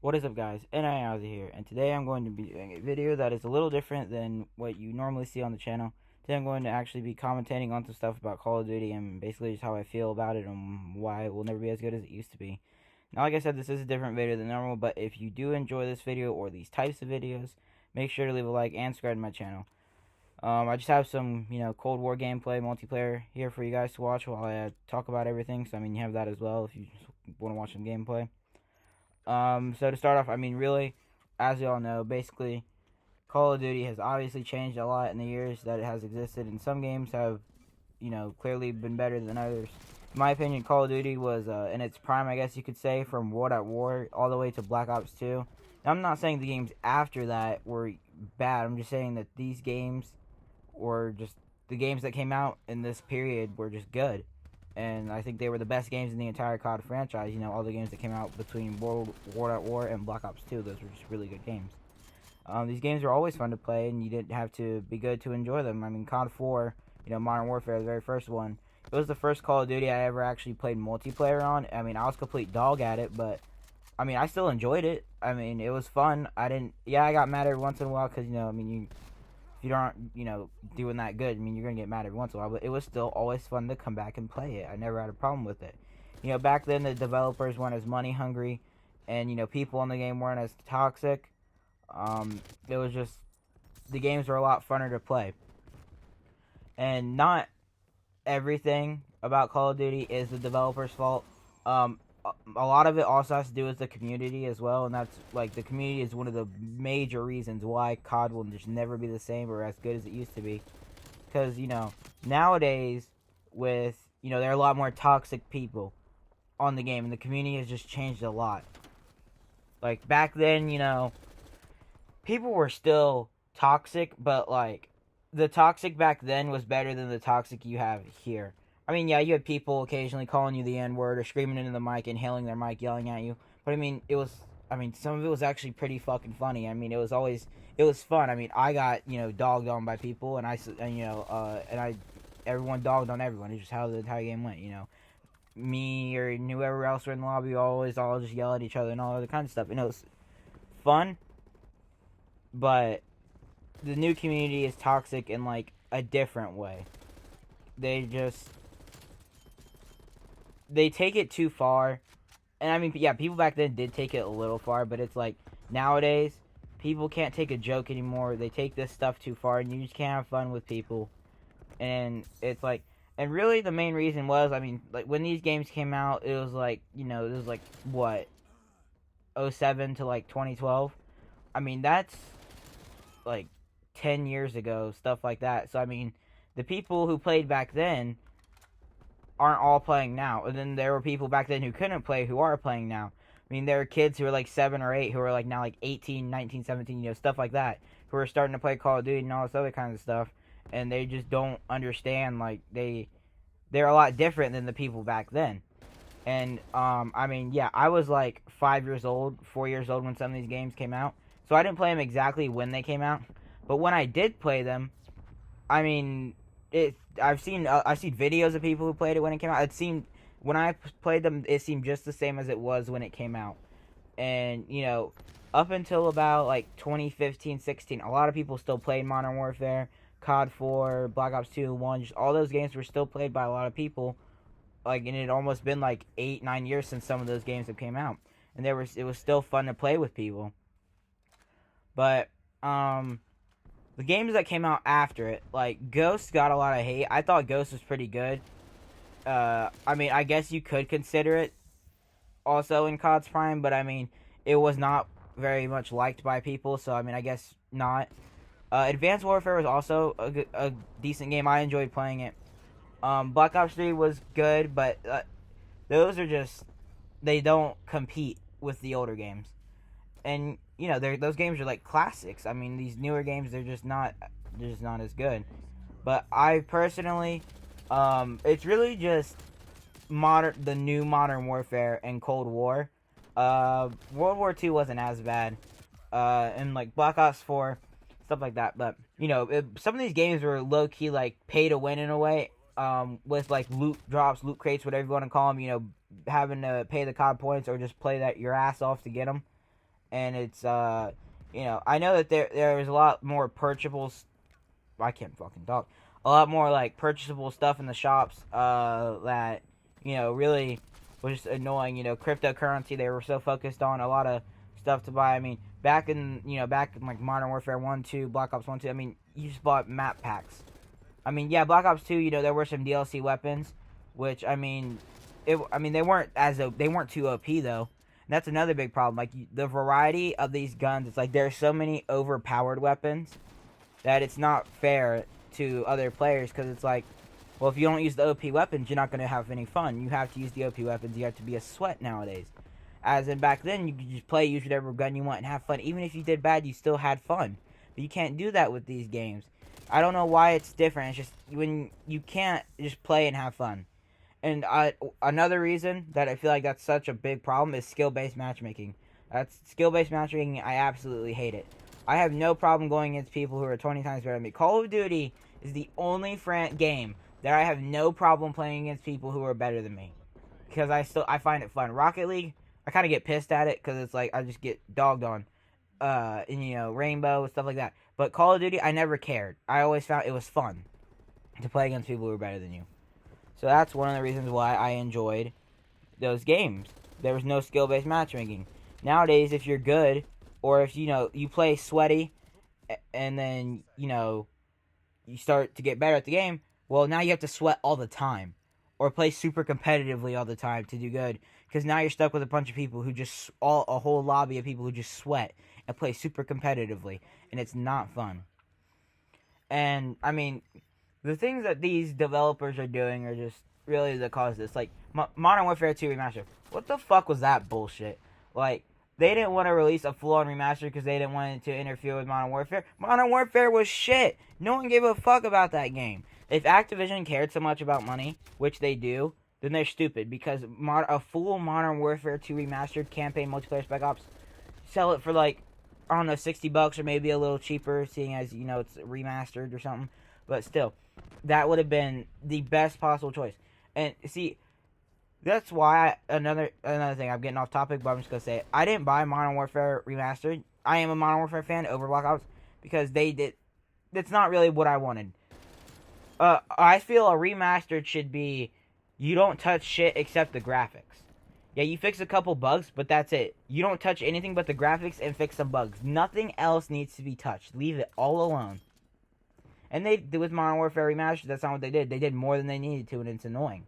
What is up, guys? NIOZ here, and today I'm going to be doing a video that is a little different than what you normally see on the channel. Today I'm going to actually be commentating on some stuff about Call of Duty and basically just how I feel about it and why it will never be as good as it used to be. Now, like I said, this is a different video than normal, but if you do enjoy this video or these types of videos, make sure to leave a like and subscribe to my channel. I just have some, Cold War gameplay, multiplayer here for you guys to watch while I talk about everything. So, you have that as well if you just want to watch some gameplay. So to start off, really, as we all know, basically, Call of Duty has obviously changed a lot in the years that it has existed, and some games have, clearly been better than others. In my opinion, Call of Duty was in its prime, I guess you could say, from World at War all the way to Black Ops 2. Now, I'm not saying the games after that were bad. I'm just saying that these games were just the games that came out in this period were just good. And I think they were the best games in the entire COD franchise. All the games that came out between World at War and Black Ops 2, those were just really good games. These games are always fun to play, and you didn't have to be good to enjoy them. COD 4, Modern Warfare, the very first one, it was the first Call of Duty I ever actually played multiplayer on. I was a complete dog at it, but, I still enjoyed it. It was fun. I got mad every once in a while because, if you aren't, doing that good, you're going to get mad every once in a while. But it was still always fun to come back and play it. I never had a problem with it. Back then the developers weren't as money hungry, and, people in the game weren't as toxic. It was just, the games were a lot funner to play. And not everything about Call of Duty is the developer's fault. A lot of it also has to do with the community as well, and that's the community is one of the major reasons why COD will just never be the same or as good as it used to be. Because nowadays with there are a lot more toxic people on the game, and the community has just changed a lot. Like back then, people were still toxic, but the toxic back then was better than the toxic you have here. Yeah, you had people occasionally calling you the N-word or screaming into the mic, inhaling their mic, yelling at you. But it was, some of it was actually pretty fucking funny. It was fun. I got, dogged on by people, and everyone dogged on everyone. It's just how the entire game went, Me or whoever else were in the lobby always all just yell at each other and all other kinds of stuff. And it was fun, but the new community is toxic in, a different way. They take it too far. And yeah, people back then did take it a little far, but it's nowadays people can't take a joke anymore. They take this stuff too far, and you just can't have fun with people. And it's and really the main reason was, when these games came out, it was it was what, 07 to 2012. That's 10 years ago, stuff like that. So the people who played back then aren't all playing now. And then there were people back then who couldn't play who are playing now. There are kids who are 7 or 8 who are now 18, 19, 17, stuff like that, who are starting to play Call of Duty and all this other kind of stuff, and they just don't understand. They're a lot different than the people back then. And yeah, I was 5 years old, 4 years old when some of these games came out, so I didn't play them exactly when they came out, but when I did play them, I've seen videos of people who played it when it came out. It seemed, when I played them, it seemed just the same as it was when it came out. And up until about 2015, 16, a lot of people still played Modern Warfare, COD 4, Black Ops 2, 1. Just all those games were still played by a lot of people. And it had almost been 8, 9 years since some of those games have came out, and it was still fun to play with people. But the games that came out after it, Ghost got a lot of hate. I thought Ghost was pretty good. I guess you could consider it also in COD's prime, but it was not very much liked by people, so I guess not. Advanced Warfare was also a decent game. I enjoyed playing it. Black Ops 3 was good, but those are just, they don't compete with the older games. And those games are classics. These newer games, they're just not as good. But I personally, it's really just the new Modern Warfare and Cold War. World War II wasn't as bad, and Black Ops 4, stuff like that. But some of these games were low key pay to win in a way. With loot drops, loot crates, whatever you want to call them. Having to pay the COD points or just play your ass off to get them. and it's I know that there's a lot more purchasable. I can't fucking talk. A lot more like purchasable stuff in the shops that really was just annoying. Cryptocurrency, they were so focused on a lot of stuff to buy. I mean, back in like Modern Warfare 1, 2, Black Ops 1, 2, I mean, you just bought map packs. I mean, yeah, Black Ops 2, there were some DLC weapons, which I mean, they weren't too OP though. And that's another big problem. Like the variety of these guns, it's like there's so many overpowered weapons that it's not fair to other players, because it's like, well, if you don't use the OP weapons, you're not going to have any fun. You have to use the OP weapons. You have to be a sweat nowadays. As in back then, you could just use whatever gun you want and have fun. Even if you did bad, you still had fun. But you can't do that with these games. I don't know why it's different. It's just when you can't just play and have fun. And another reason that I feel like that's such a big problem is skill-based matchmaking. That's skill-based matchmaking. I absolutely hate it. I have no problem going against people who are 20 times better than me. Call of Duty is the only game that I have no problem playing against people who are better than me, because I find it fun. Rocket League, I kind of get pissed at it because it's like I just get dogged on, and Rainbow stuff like that. But Call of Duty, I never cared. I always found it was fun to play against people who were better than you. So that's one of the reasons why I enjoyed those games. There was no skill-based matchmaking. Nowadays, if you're good, or if you play sweaty, and then you start to get better at the game, well, now you have to sweat all the time, or play super competitively all the time to do good, because now you're stuck with a bunch of people who a whole lobby of people who just sweat and play super competitively, and it's not fun. And I mean, the things that these developers are doing are just really the cause of this. Like Modern Warfare 2 Remastered, what the fuck was that bullshit? Like, they didn't want to release a full-on remaster because they didn't want it to interfere with Modern Warfare. Modern Warfare was shit. No one gave a fuck about that game. If Activision cared so much about money, which they do, then they're stupid, because a full Modern Warfare 2 Remastered campaign multiplayer Spec Ops, sell it for like, I don't know, $60 or maybe a little cheaper, seeing as, it's remastered or something. But still, that would have been the best possible choice. And see, that's why another thing, I'm getting off topic, but I'm just gonna say it. I didn't buy Modern Warfare Remastered. I am a Modern Warfare fan over Black Ops because it's not really what I wanted. I feel a remastered should be, you don't touch shit except the graphics. Yeah, you fix a couple bugs, but that's it. You don't touch anything but the graphics and fix some bugs. Nothing else needs to be touched. Leave it all alone. And they did with Modern Warfare Remastered. That's not what they did. They did more than they needed to, and it's annoying.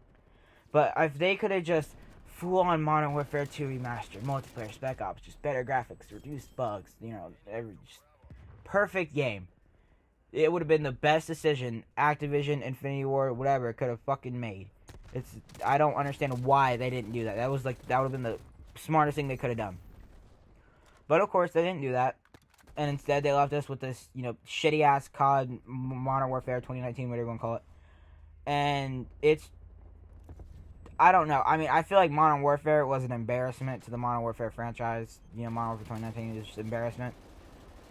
But if they could have just full-on Modern Warfare 2 Remastered, multiplayer, Spec Ops, just better graphics, reduced bugs, just perfect game, it would have been the best decision Activision, Infinity Ward, whatever, could have fucking made. I don't understand why they didn't do that. That would have been the smartest thing they could have done. But of course, they didn't do that. And instead, they left us with this, shitty-ass COD, Modern Warfare 2019, whatever you want to call it. And it's, I don't know. I mean, I feel like Modern Warfare was an embarrassment to the Modern Warfare franchise. Modern Warfare 2019 is just embarrassment.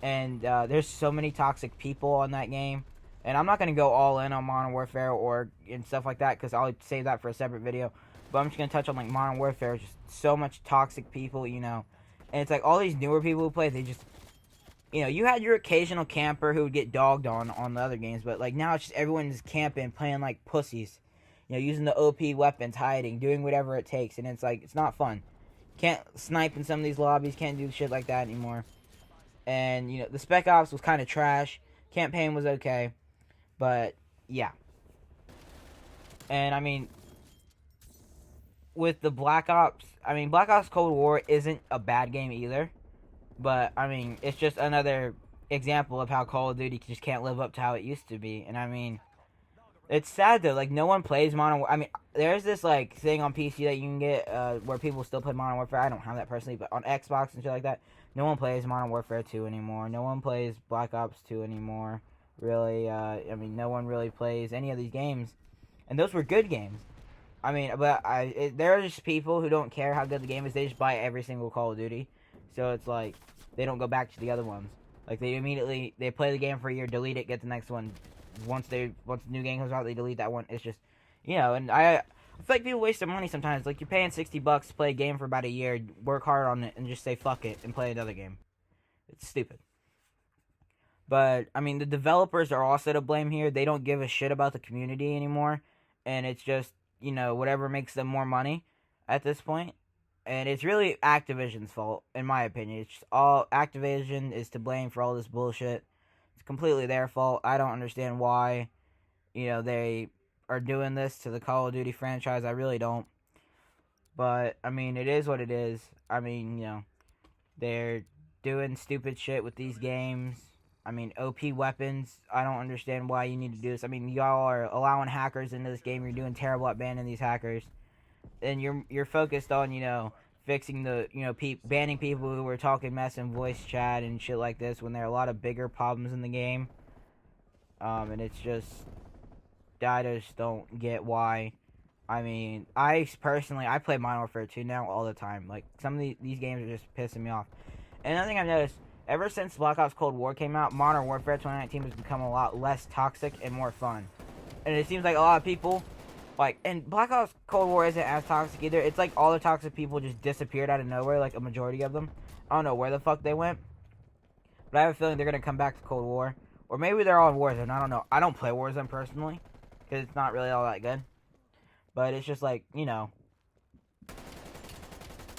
And there's so many toxic people on that game. And I'm not going to go all in on Modern Warfare and stuff like that, because I'll save that for a separate video. But I'm just going to touch on, like, Modern Warfare. Just so much toxic people, And it's like all these newer people who play, they just, you had your occasional camper who would get dogged on the other games. But, like, now it's just everyone's camping, playing like pussies. Using the OP weapons, hiding, doing whatever it takes. And it's like, it's not fun. Can't snipe in some of these lobbies, can't do shit like that anymore. And, the Spec Ops was kind of trash. Campaign was okay. But, yeah. And, I mean, with the Black Ops Cold War isn't a bad game either. But, I mean, it's just another example of how Call of Duty just can't live up to how it used to be. And, I mean, it's sad though, like, no one plays Modern Warfare. I mean, there's this, like, thing on PC that you can get, where people still play Modern Warfare. I don't have that personally, but on Xbox and shit like that, no one plays Modern Warfare 2 anymore. No one plays Black Ops 2 anymore, really. I mean, no one really plays any of these games. And those were good games. I mean, but there are just people who don't care how good the game is. They just buy every single Call of Duty. So it's like, they don't go back to the other ones. Like, they play the game for a year, delete it, get the next one. Once the new game comes out, they delete that one. It's just, and I It's like people waste their money sometimes. Like, you're paying $60 to play a game for about a year, work hard on it, and just say fuck it and play another game. It's stupid. But, I mean, the developers are also to blame here. They don't give a shit about the community anymore. And it's just, you know, whatever makes them more money at this point. And it's really Activision's fault, in my opinion. It's just all Activision is to blame for all this bullshit. It's completely their fault. I don't understand why, you know, they are doing this to the Call of Duty franchise. I really don't. But, I mean, it is what it is. I mean, you know, they're doing stupid shit with these games. I mean, OP weapons. I don't understand why you need to do this. I mean, y'all are allowing hackers into this game. You're doing terrible at banning these hackers. And you're focused on, you know, fixing the, you know, banning people who were talking mess in voice chat and shit like this when there are a lot of bigger problems in the game. And it's just, I just don't get why. I mean, I personally play Modern Warfare 2 now all the time. Like, some of these games are just pissing me off. And another thing I've noticed, ever since Black Ops Cold War came out, Modern Warfare 2019 has become a lot less toxic and more fun. And it seems like a lot of people, like, and Black Ops Cold War isn't as toxic either. It's like all the toxic people just disappeared out of nowhere, like a majority of them. I don't know where the fuck they went. But I have a feeling they're going to come back to Cold War. Or maybe they're all in Warzone, I don't know. I don't play Warzone personally, because it's not really all that good. But it's just like, you know,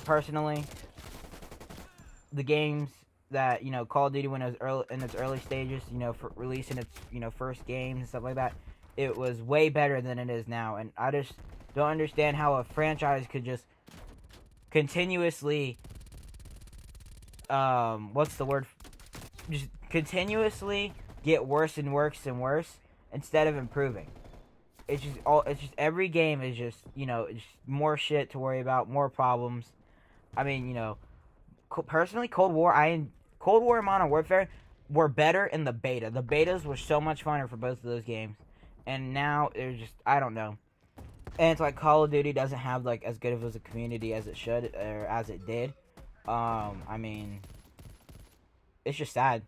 personally, the games that, you know, Call of Duty when it was in its early stages, you know, for releasing its, you know, first games and stuff like that, it was way better than it is now. And I just don't understand how a franchise could just continuously, what's the word? Just continuously get worse and worse and worse instead of improving. It's just every game is just, you know, it's more shit to worry about, more problems. I mean, you know, personally, Cold War and Modern Warfare were better in the beta. The betas were so much funner for both of those games. And now, they're just, I don't know. And it's like Call of Duty doesn't have, like, as good of a community as it should, or as it did. I mean, it's just sad.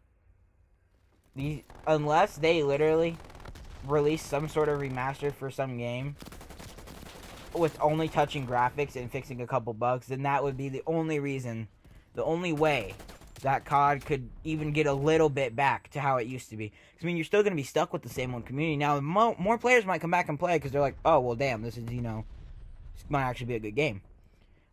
Unless they literally release some sort of remaster for some game with only touching graphics and fixing a couple bugs, then that would be the only reason, the only way that COD could even get a little bit back to how it used to be. I mean, you're still going to be stuck with the same one community. Now, more players might come back and play because they're like, oh, well, damn, this is, you know, this might actually be a good game.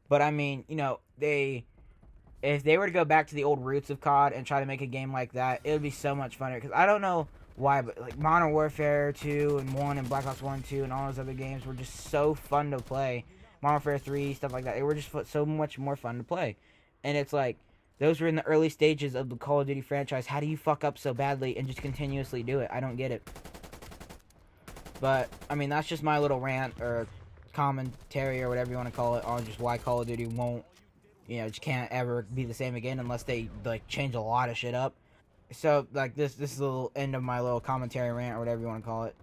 But, I mean, you know, if they were to go back to the old roots of COD and try to make a game like that, it would be so much funner. Because I don't know why, but, like, Modern Warfare 2 and 1 and Black Ops 1 and 2 and all those other games were just so fun to play. Modern Warfare 3, stuff like that. They were just so much more fun to play. And it's like, those were in the early stages of the Call of Duty franchise. How do you fuck up so badly and just continuously do it? I don't get it. But, I mean, that's just my little rant or commentary or whatever you want to call it on just why Call of Duty won't, you know, just can't ever be the same again unless they, like, change a lot of shit up. So, like, this is the little end of my little commentary rant or whatever you want to call it.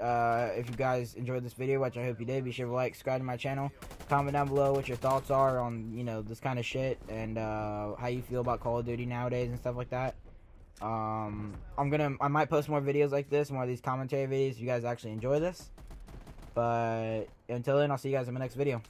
If you guys enjoyed this video, which I hope you did, be sure to like, subscribe to my channel. Comment down below what your thoughts are on, you know, this kind of shit and how you feel about Call of Duty nowadays and stuff like that. I might post more videos like this, more of these commentary videos if you guys actually enjoy this. But until then, I'll see you guys in my next video.